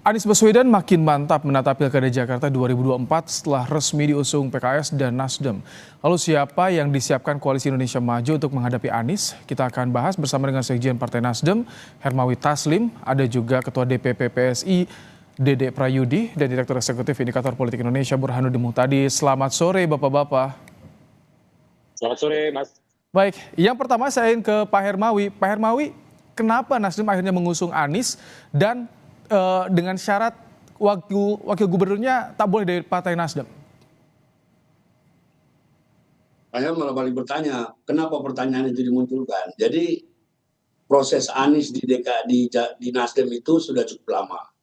Anies Baswedan makin mantap menata Pilkada Jakarta 2024 setelah resmi diusung PKS dan Nasdem. Lalu siapa yang disiapkan Koalisi Indonesia Maju untuk menghadapi Anies? Kita akan bahas bersama dengan Sekjen Partai Nasdem, Hermawi Taslim, ada juga Ketua DPP PSI, Dede Prayudi, dan Direktur Eksekutif Indikator Politik Indonesia, Burhanuddin Muhtadi. Selamat sore Bapak-Bapak. Selamat sore Mas. Baik, yang pertama saya ingin ke Pak Hermawi. Pak Hermawi, kenapa Nasdem akhirnya mengusung Anies dan dengan syarat wakil gubernurnya tak boleh dari Partai Nasdem? Saya malah balik bertanya, kenapa pertanyaan itu dimunculkan? Jadi proses Anies di Nasdem itu sudah cukup lama.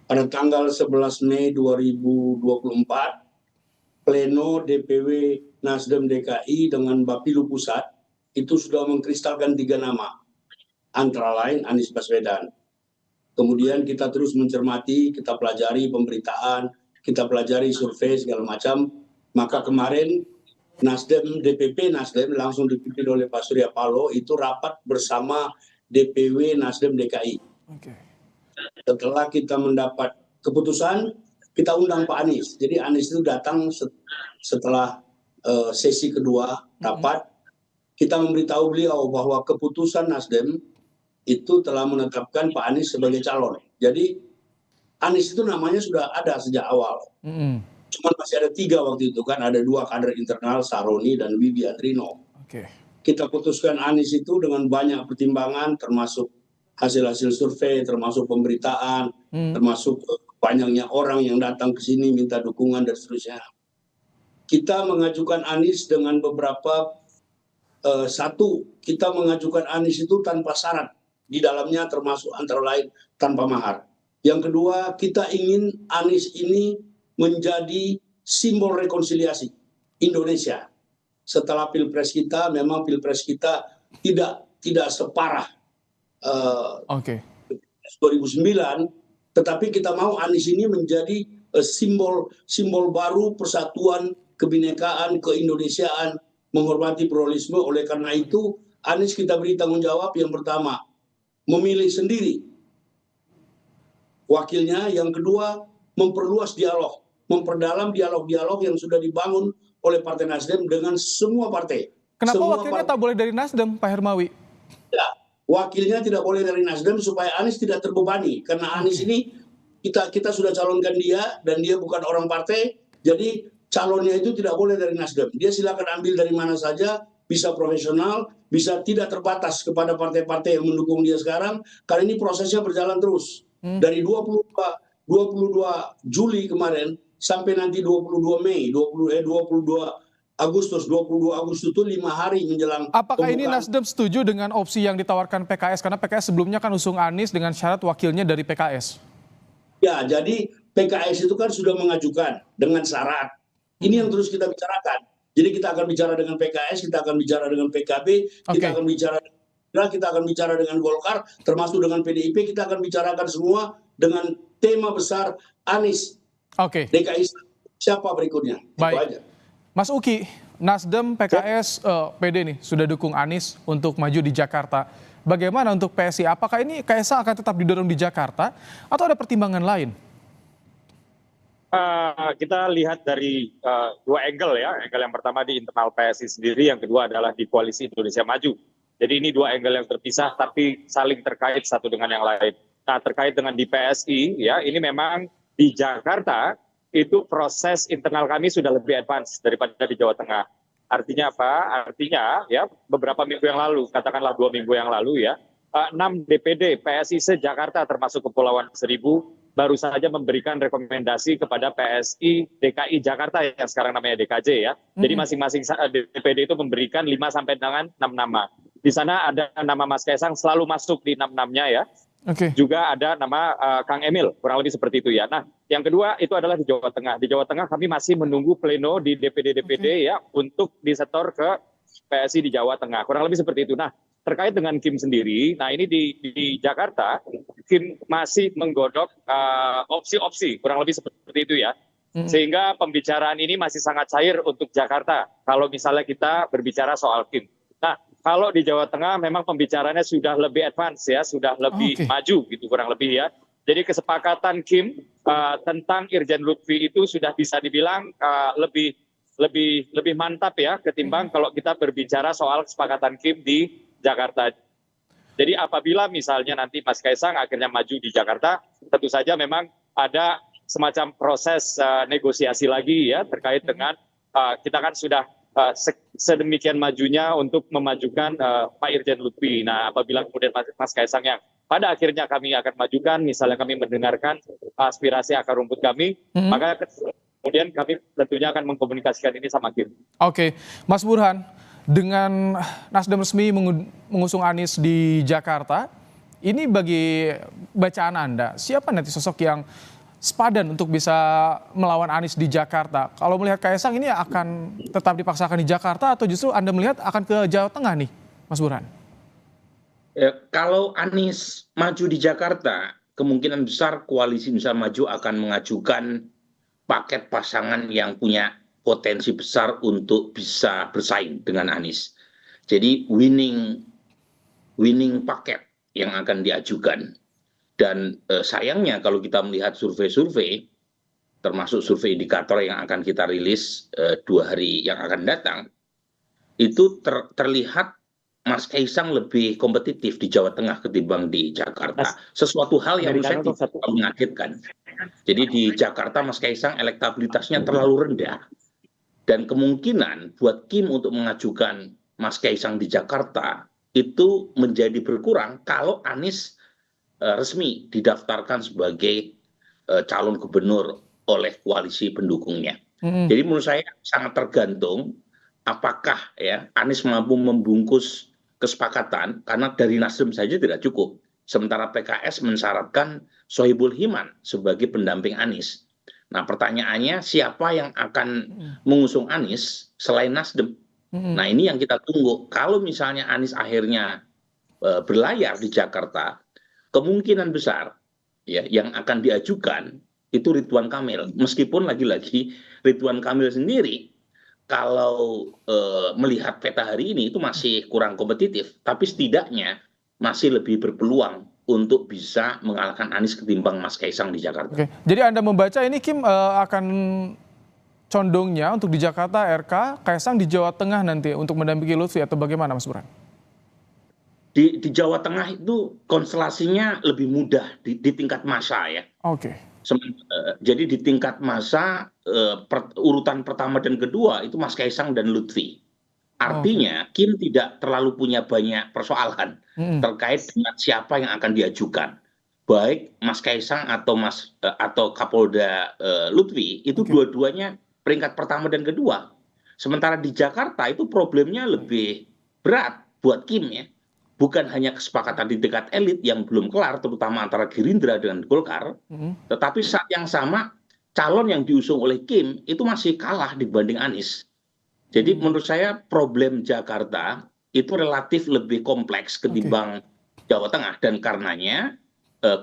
Pada tanggal 11 Mei 2024, pleno DPW Nasdem DKI dengan Bapilu Pusat itu sudah mengkristalkan 3 nama, antara lain Anies Baswedan. Kemudian kita terus mencermati, kita pelajari pemberitaan, kita pelajari survei segala macam. Maka kemarin Nasdem, DPP Nasdem langsung dipimpin oleh Pak Surya Paloh itu rapat bersama DPW Nasdem DKI. Setelah kita mendapat keputusan, kita undang Pak Anies. Jadi Anies itu datang setelah sesi kedua rapat. Kita memberitahu beliau bahwa keputusan Nasdem itu telah menetapkan Pak Anies sebagai calon. Jadi Anies itu namanya sudah ada sejak awal. Cuma masih ada 3 waktu itu kan, ada 2 kader internal, Saroni dan Wibi Adrino. Kita putuskan Anies itu dengan banyak pertimbangan, termasuk hasil-hasil survei, termasuk pemberitaan, termasuk banyaknya orang yang datang ke sini minta dukungan dan seterusnya. Kita mengajukan Anies dengan beberapa satu, kita mengajukan Anies itu tanpa syarat. Di dalamnya termasuk antara lain tanpa mahar. Yang kedua, kita ingin Anies ini menjadi simbol rekonsiliasi Indonesia. Setelah Pilpres kita, memang Pilpres kita tidak separah 2009, tetapi kita mau Anies ini menjadi simbol baru persatuan, kebinekaan, keindonesiaan, menghormati pluralisme. Oleh karena itu, Anies kita beri tanggung jawab yang pertama, memilih sendiri wakilnya. Yang kedua, memperluas dialog, memperdalam dialog-dialog yang sudah dibangun oleh Partai Nasdem dengan semua partai. Kenapa wakilnya tak boleh dari Nasdem, Pak Hermawi? Ya, wakilnya tidak boleh dari Nasdem supaya Anies tidak terbebani. Karena Anies ini kita sudah calonkan dia dan dia bukan orang partai, jadi calonnya itu tidak boleh dari Nasdem. Dia silakan ambil dari mana saja, bisa profesional, bisa tidak terbatas kepada partai-partai yang mendukung dia sekarang, karena ini prosesnya berjalan terus. Dari 22 Juli kemarin sampai nanti 22 Agustus itu 5 hari menjelang. Apakah ini Nasdem setuju dengan opsi yang ditawarkan PKS? Karena PKS sebelumnya kan usung Anies dengan syarat wakilnya dari PKS. Ya, jadi PKS itu kan sudah mengajukan dengan syarat. Ini yang terus kita bicarakan. Jadi kita akan bicara dengan PKS, kita akan bicara dengan PKB, kita akan bicara dengan Golkar, termasuk dengan PDIP, kita akan bicarakan semua dengan tema besar Anies. DKI siapa berikutnya? Baik. Itu aja. Mas Uki, Nasdem, PKS, PD nih sudah dukung Anies untuk maju di Jakarta. Bagaimana untuk PSI? Apakah ini Kaisang akan tetap didorong di Jakarta atau ada pertimbangan lain? Kita lihat dari 2 angle ya. Angle yang pertama di internal PSI sendiri, yang kedua adalah di Koalisi Indonesia Maju. Jadi ini 2 angle yang terpisah tapi saling terkait satu dengan yang lain. Nah, terkait dengan di PSI ya, ini memang di Jakarta itu proses internal kami sudah lebih advance daripada di Jawa Tengah. Artinya apa? Artinya ya beberapa minggu yang lalu, katakanlah 2 minggu yang lalu ya, 6 DPD PSI se-Jakarta termasuk Kepulauan Seribu baru saja memberikan rekomendasi kepada PSI DKI Jakarta yang sekarang namanya DKJ ya. Jadi masing-masing DPD itu memberikan 5 sampai dengan 6 nama. Di sana ada nama Mas Kaisang selalu masuk di 6-6-nya ya. Juga ada nama Kang Emil, kurang lebih seperti itu ya. Nah, yang kedua itu adalah di Jawa Tengah. Di Jawa Tengah kami masih menunggu pleno di DPD-DPD ya untuk disetor ke PSI di Jawa Tengah. Kurang lebih seperti itu. Nah, terkait dengan Kim sendiri, nah ini di Jakarta, Kim masih menggodok opsi-opsi, kurang lebih seperti itu ya. Sehingga pembicaraan ini masih sangat cair untuk Jakarta, kalau misalnya kita berbicara soal Kim. Nah, Kalau di Jawa Tengah memang pembicaraannya sudah lebih advance ya, sudah lebih maju gitu kurang lebih ya. Jadi kesepakatan Kim tentang Irjen Lutfi itu sudah bisa dibilang lebih mantap ya ketimbang kalau kita berbicara soal kesepakatan Kim di Jakarta. Jadi apabila misalnya nanti Mas Kaisang akhirnya maju di Jakarta, tentu saja memang ada semacam proses negosiasi lagi ya terkait dengan kita kan sudah sedemikian majunya untuk memajukan Pak Irjen Lutfi. Nah, apabila kemudian Mas Kaisang yang pada akhirnya kami akan majukan, misalnya kami mendengarkan aspirasi akar rumput kami, maka kemudian kami tentunya akan mengkomunikasikan ini sama Kim. Oke, Mas Burhan, dengan Nasdem resmi mengusung Anies di Jakarta, ini bagi bacaan Anda, siapa nanti sosok yang sepadan untuk bisa melawan Anies di Jakarta? Kalau melihat Kaisang ini akan tetap dipaksakan di Jakarta atau justru Anda melihat akan ke Jawa Tengah nih, Mas Burhan? Kalau Anies maju di Jakarta, kemungkinan besar koalisi Indonesia Maju akan mengajukan paket pasangan yang punya potensi besar untuk bisa bersaing dengan Anies. Jadi winning paket yang akan diajukan. Dan sayangnya kalau kita melihat survei-survei, termasuk survei indikator yang akan kita rilis 2 hari yang akan datang, itu terlihat Mas Kaisang lebih kompetitif di Jawa Tengah ketimbang di Jakarta. Sesuatu hal yang menurut saya tidak mengagetkan. Jadi di Jakarta Mas Kaisang elektabilitasnya terlalu rendah. Dan kemungkinan buat Kim untuk mengajukan Mas Kaisang di Jakarta itu menjadi berkurang kalau Anies resmi didaftarkan sebagai calon gubernur oleh koalisi pendukungnya. Jadi menurut saya sangat tergantung apakah ya Anies mampu membungkus kesepakatan, karena dari Nasdem saja tidak cukup. Sementara PKS mensyaratkan Sohibul Himan sebagai pendamping Anies. Nah pertanyaannya siapa yang akan mengusung Anies selain Nasdem? Nah ini yang kita tunggu. Kalau misalnya Anies akhirnya berlayar di Jakarta, kemungkinan besar ya yang akan diajukan itu Ridwan Kamil. Meskipun lagi-lagi Ridwan Kamil sendiri kalau melihat peta hari ini itu masih kurang kompetitif, tapi setidaknya masih lebih berpeluang untuk bisa mengalahkan Anies ketimbang Mas Kaisang di Jakarta. Oke. Jadi Anda membaca ini Kim akan condongnya untuk di Jakarta RK, Kaisang di Jawa Tengah nanti untuk mendampingi Lutfi atau bagaimana Mas Burhan? Di Jawa Tengah itu konstelasinya lebih mudah di tingkat massa ya. Oke. Jadi di tingkat massa urutan pertama dan kedua itu Mas Kaisang dan Lutfi. Artinya Kim tidak terlalu punya banyak persoalan terkait dengan siapa yang akan diajukan. Baik Mas Kaisang atau Kapolda Lutfi itu dua-duanya peringkat pertama dan kedua. Sementara di Jakarta itu problemnya lebih berat buat Kim ya. Bukan hanya kesepakatan di tingkat elit yang belum kelar, terutama antara Gerindra dengan Golkar, tetapi saat yang sama calon yang diusung oleh Kim itu masih kalah dibanding Anies. Jadi menurut saya problem Jakarta itu relatif lebih kompleks ketimbang Jawa Tengah, dan karenanya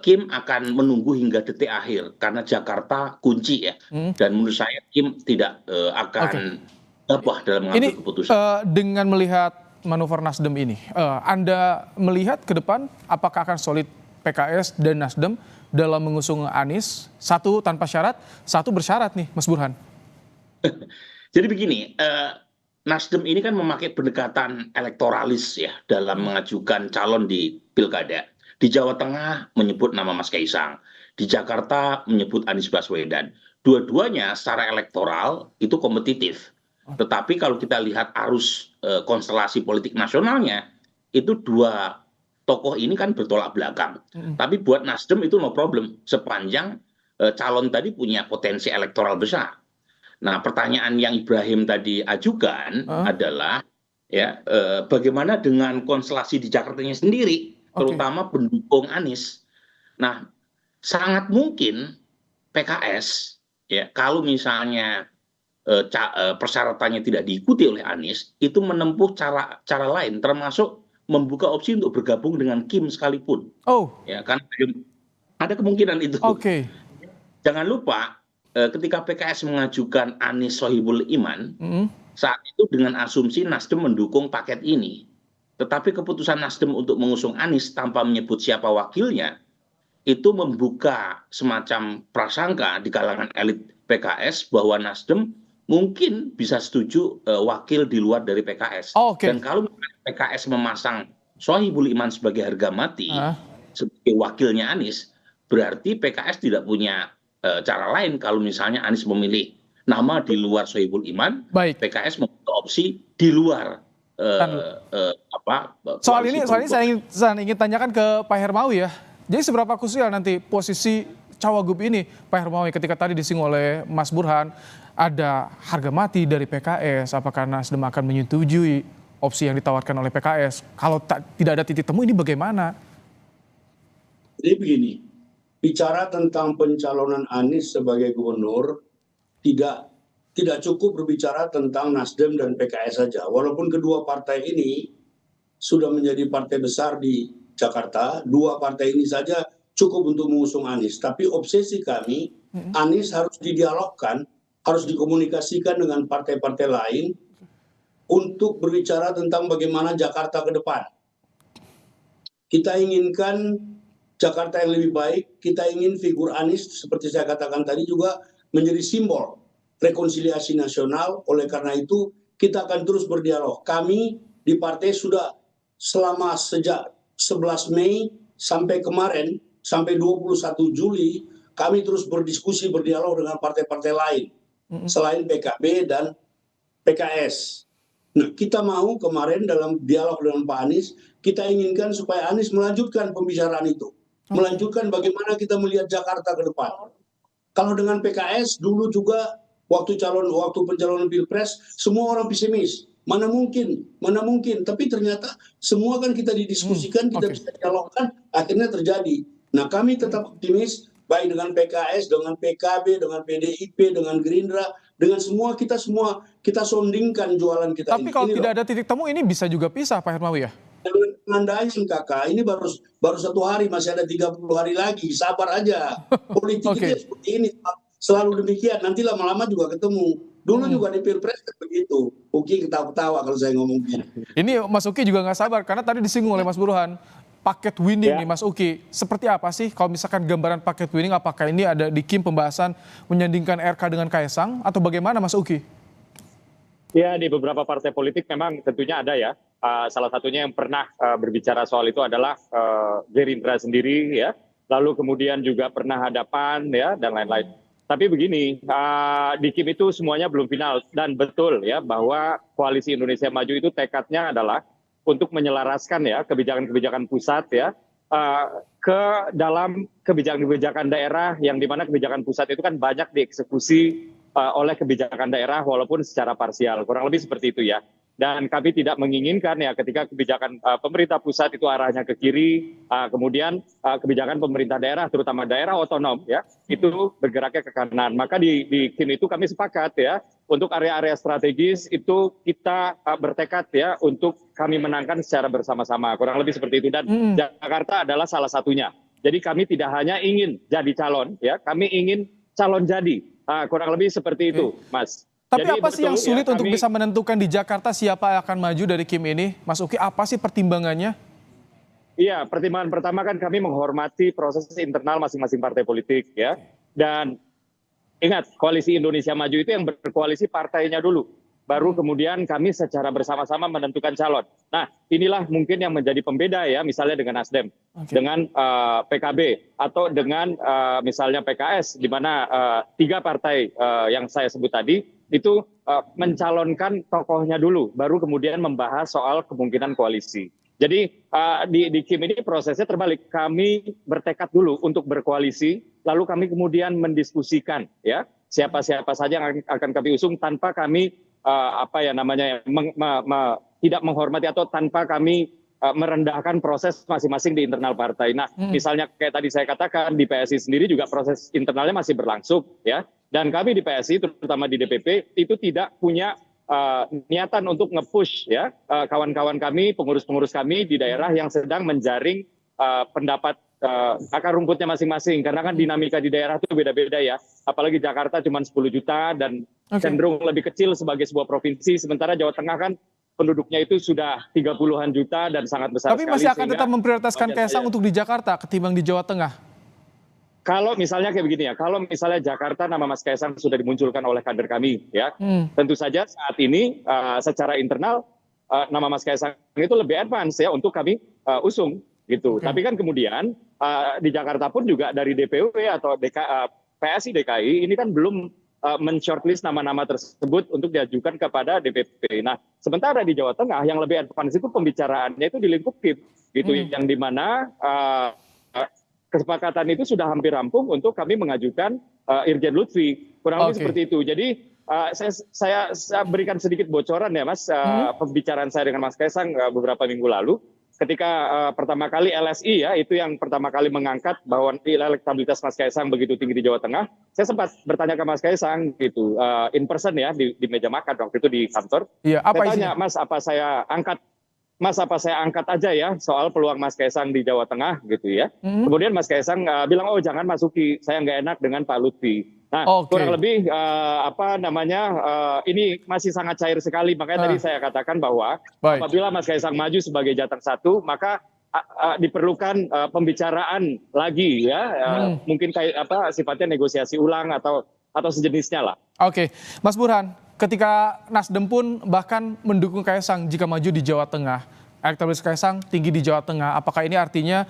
Kim akan menunggu hingga detik akhir karena Jakarta kunci ya. Dan menurut saya Kim tidak akan gabah dalam mengambil keputusan. Dengan melihat manuver Nasdem ini, Anda melihat ke depan apakah akan solid PKS dan Nasdem dalam mengusung Anies, satu tanpa syarat, satu bersyarat nih Mas Burhan? Jadi begini, Nasdem ini kan memakai pendekatan elektoralis ya dalam mengajukan calon di pilkada. Di Jawa Tengah menyebut nama Mas Kaisang, di Jakarta menyebut Anies Baswedan. Dua-duanya secara elektoral itu kompetitif. Tetapi kalau kita lihat arus konstelasi politik nasionalnya, itu dua tokoh ini kan bertolak belakang. Tapi buat Nasdem itu no problem, sepanjang calon tadi punya potensi elektoral besar. Nah pertanyaan yang Ibrahim tadi ajukan adalah ya bagaimana dengan konstelasi di Jakartanya sendiri, terutama pendukung Anies. Nah sangat mungkin PKS ya kalau misalnya persyaratannya tidak diikuti oleh Anies, itu menempuh cara lain, termasuk membuka opsi untuk bergabung dengan Kim sekalipun. Ya kan ada kemungkinan itu. Jangan lupa ketika PKS mengajukan Anies Sohibul Iman, saat itu dengan asumsi Nasdem mendukung paket ini. Tetapi keputusan Nasdem untuk mengusung Anies tanpa menyebut siapa wakilnya, itu membuka semacam prasangka di kalangan elit PKS bahwa Nasdem mungkin bisa setuju wakil di luar dari PKS. Oh, oke. Dan kalau PKS memasang Sohibul Iman sebagai harga mati, Ah. sebagai wakilnya Anies, berarti PKS tidak punya cara lain kalau misalnya Anies memilih nama di luar Sohibul Iman, Baik. PKS memilih opsi di luar Soal ini koalisi saya ingin tanyakan ke Pak Hermawi ya. Jadi seberapa krusial nanti posisi Cawagup ini, Pak Hermawi, ketika tadi disinggung oleh Mas Burhan, ada harga mati dari PKS, apakah Nasdem akan menyetujui opsi yang ditawarkan oleh PKS? Kalau tidak ada titik temu ini bagaimana? Jadi begini, bicara tentang pencalonan Anies sebagai gubernur tidak cukup berbicara tentang Nasdem dan PKS saja. Walaupun kedua partai ini sudah menjadi partai besar di Jakarta, dua partai ini saja cukup untuk mengusung Anies. Tapi obsesi kami, Anies harus didialogkan, harus dikomunikasikan dengan partai-partai lain untuk berbicara tentang bagaimana Jakarta ke depan. Kita inginkan Jakarta yang lebih baik, kita ingin figur Anies seperti saya katakan tadi juga menjadi simbol rekonsiliasi nasional. Oleh karena itu kita akan terus berdialog. Kami di partai sudah selama sejak 11 Mei sampai kemarin, sampai 21 Juli, kami terus berdiskusi, berdialog dengan partai-partai lain selain PKB dan PKS. Nah, kita mau kemarin dalam dialog dengan Pak Anies, kita inginkan supaya Anies melanjutkan pembicaraan itu. Melanjutkan bagaimana kita melihat Jakarta ke depan. Kalau dengan PKS dulu juga waktu pencalonan Pilpres semua orang pesimis. Mana mungkin. Tapi ternyata semua kan kita didiskusikan, kita bisa dialogkan, akhirnya terjadi. Nah, kami tetap optimis, baik dengan PKS, dengan PKB, dengan PDIP, dengan Gerindra, dengan semua kita sondingkan jualan kita. Tapi kalau tidak ada titik temu ini bisa juga pisah, Pak Hermawi ya? Nandain kakak, ini baru 1 hari, masih ada 30 hari lagi, sabar aja. Politik itu seperti ini, selalu demikian, nanti lama-lama juga ketemu. Dulu juga di Pilpres begitu. Uki ketawa-ketawa kalau saya ngomong gini. Ini Mas Uki juga nggak sabar, karena tadi disinggung oleh Mas Burhan, paket winning nih Mas Uki. Seperti apa sih kalau misalkan gambaran paket winning, apakah ini ada di Kim pembahasan menyandingkan RK dengan Kaisang, atau bagaimana Mas Uki? Ya, di beberapa partai politik memang tentunya ada ya. Salah satunya yang pernah berbicara soal itu adalah Gerindra sendiri ya. Lalu kemudian juga pernah hadapan ya dan lain-lain. Tapi begini, di Kim itu semuanya belum final dan betul ya bahwa Koalisi Indonesia Maju itu tekadnya adalah untuk menyelaraskan ya kebijakan-kebijakan pusat ya ke dalam kebijakan-kebijakan daerah yang dimana kebijakan pusat itu kan banyak dieksekusi oleh kebijakan daerah walaupun secara parsial, kurang lebih seperti itu ya. Dan kami tidak menginginkan ya ketika kebijakan pemerintah pusat itu arahnya ke kiri, kemudian kebijakan pemerintah daerah, terutama daerah otonom ya, itu bergeraknya ke kanan. Maka di Kim itu kami sepakat ya, untuk area-area strategis itu kita bertekad ya untuk kami menangkan secara bersama-sama, kurang lebih seperti itu. Dan Jakarta adalah salah satunya. Jadi kami tidak hanya ingin jadi calon ya, kami ingin calon jadi. Kurang lebih seperti itu, Mas. Tapi jadi apa sih yang sulit ya, untuk bisa menentukan di Jakarta siapa yang akan maju dari Kim ini? Mas Uki, apa sih pertimbangannya? Iya, pertimbangan pertama kan kami menghormati proses internal masing-masing partai politik ya. Dan ingat, Koalisi Indonesia Maju itu yang berkoalisi partainya dulu. Baru kemudian kami secara bersama-sama menentukan calon. Nah, inilah mungkin yang menjadi pembeda ya, misalnya dengan Nasdem, dengan PKB, atau dengan misalnya PKS, di mana 3 partai yang saya sebut tadi, itu mencalonkan tokohnya dulu, baru kemudian membahas soal kemungkinan koalisi. Jadi di Kim ini prosesnya terbalik, kami bertekad dulu untuk berkoalisi, lalu kami kemudian mendiskusikan ya siapa-siapa saja yang akan kami usung tanpa kami tidak menghormati atau tanpa kami merendahkan proses masing-masing di internal partai. Nah, misalnya kayak tadi saya katakan di PSI sendiri juga proses internalnya masih berlangsung ya. Dan kami di PSI terutama di DPP itu tidak punya niatan untuk nge-push ya kawan-kawan kami, pengurus-pengurus kami di daerah yang sedang menjaring pendapat akar rumputnya masing-masing, karena kan dinamika di daerah itu beda-beda ya. Apalagi Jakarta cuma 10 juta dan cenderung lebih kecil sebagai sebuah provinsi, sementara Jawa Tengah kan penduduknya itu sudah 30-an juta dan sangat besar. Tapi masih akan tetap memprioritaskan Kaisang untuk di Jakarta ketimbang di Jawa Tengah? kalau misalnya kayak begini ya, kalau misalnya Jakarta nama Mas Kaisang sudah dimunculkan oleh kader kami, ya, tentu saja saat ini secara internal nama Mas Kaisang itu lebih advance ya untuk kami usung gitu. Tapi kan kemudian di Jakarta pun juga dari DPW atau PSI DKI ini kan belum men-shortlist nama-nama tersebut untuk diajukan kepada DPP. Nah, sementara di Jawa Tengah yang lebih advance itu pembicaraannya itu di lingkup KIP, gitu, yang dimana kesepakatan itu sudah hampir rampung untuk kami mengajukan Irjen Lutfi, kurang lebih seperti itu. Jadi saya berikan sedikit bocoran ya Mas, pembicaraan saya dengan Mas Kaisang beberapa minggu lalu, ketika pertama kali LSI ya, itu yang pertama kali mengangkat bahwa elektabilitas Mas Kaisang begitu tinggi di Jawa Tengah, saya sempat bertanya ke Mas Kaisang gitu, in person ya, di meja makan waktu itu di kantor. Iya, apa saya tanya, Mas apa saya angkat aja ya soal peluang Mas Kaisang di Jawa Tengah gitu ya. Kemudian Mas Kaisang bilang, oh jangan masuki, saya nggak enak dengan Pak Lutfi. Nah, kurang lebih ini masih sangat cair sekali. Makanya tadi saya katakan bahwa apabila Mas Kaisang maju sebagai Jateng 1, maka diperlukan pembicaraan lagi ya, mungkin kayak sifatnya negosiasi ulang atau sejenisnya lah. Oke, Mas Burhan, ketika Nasdem pun bahkan mendukung Kaisang jika maju di Jawa Tengah, elektabilitas Kaisang tinggi di Jawa Tengah, apakah ini artinya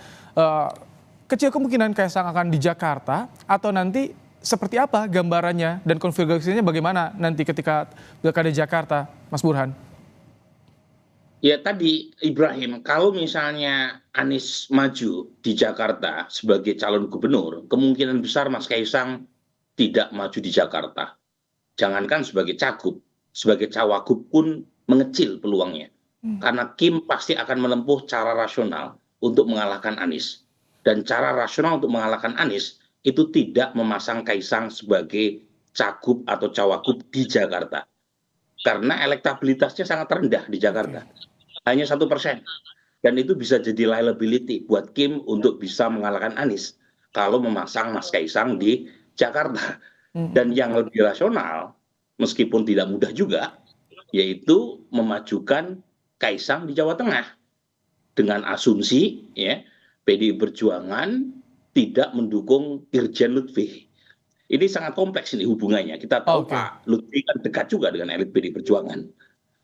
kecil kemungkinan Kaisang akan di Jakarta, atau nanti seperti apa gambarannya dan konfigurasinya bagaimana nanti ketika Pilkada Jakarta, Mas Burhan? Ya tadi Ibrahim, kalau misalnya Anies maju di Jakarta sebagai calon gubernur, kemungkinan besar Mas Kaisang tidak maju di Jakarta. Jangankan sebagai cagup, sebagai cawagup pun mengecil peluangnya. Karena Kim pasti akan menempuh cara rasional untuk mengalahkan Anies. Dan cara rasional untuk mengalahkan Anies itu tidak memasang Kaisang sebagai cagup atau cawagup di Jakarta. Karena elektabilitasnya sangat rendah di Jakarta. Hanya 1%. Dan itu bisa jadi liability buat Kim untuk bisa mengalahkan Anies kalau memasang Mas Kaisang di Jakarta. Dan yang lebih rasional, meskipun tidak mudah juga, yaitu memajukan Kaisang di Jawa Tengah. Dengan asumsi ya, PDI Perjuangan tidak mendukung Irjen Lutfi. Ini sangat kompleks ini hubungannya. Kita tahu Pak Lutfi kan dekat juga dengan elit PDI Perjuangan.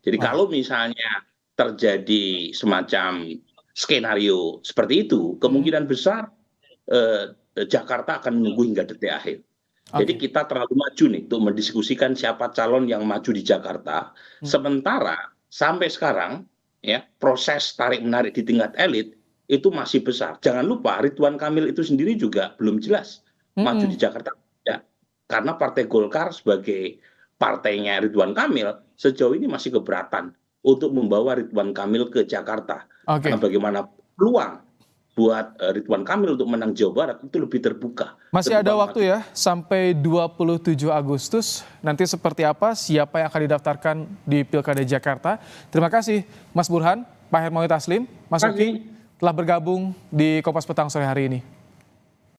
Jadi kalau misalnya terjadi semacam skenario seperti itu, kemungkinan besar Jakarta akan menunggu hingga detik akhir. Jadi kita terlalu maju nih untuk mendiskusikan siapa calon yang maju di Jakarta. Sementara sampai sekarang ya proses tarik-menarik di tingkat elit itu masih besar. Jangan lupa Ridwan Kamil itu sendiri juga belum jelas maju di Jakarta. Ya, karena Partai Golkar sebagai partainya Ridwan Kamil sejauh ini masih keberatan untuk membawa Ridwan Kamil ke Jakarta. Karena bagaimana peluang buat Ridwan Kamil untuk menang Jawa Barat itu lebih terbuka. Masih ada waktu ya, sampai 27 Agustus. Nanti seperti apa, siapa yang akan didaftarkan di Pilkada Jakarta. Terima kasih Mas Burhan, Pak Hermawi Taslim, Mas Uki telah bergabung di Kompas Petang sore hari ini.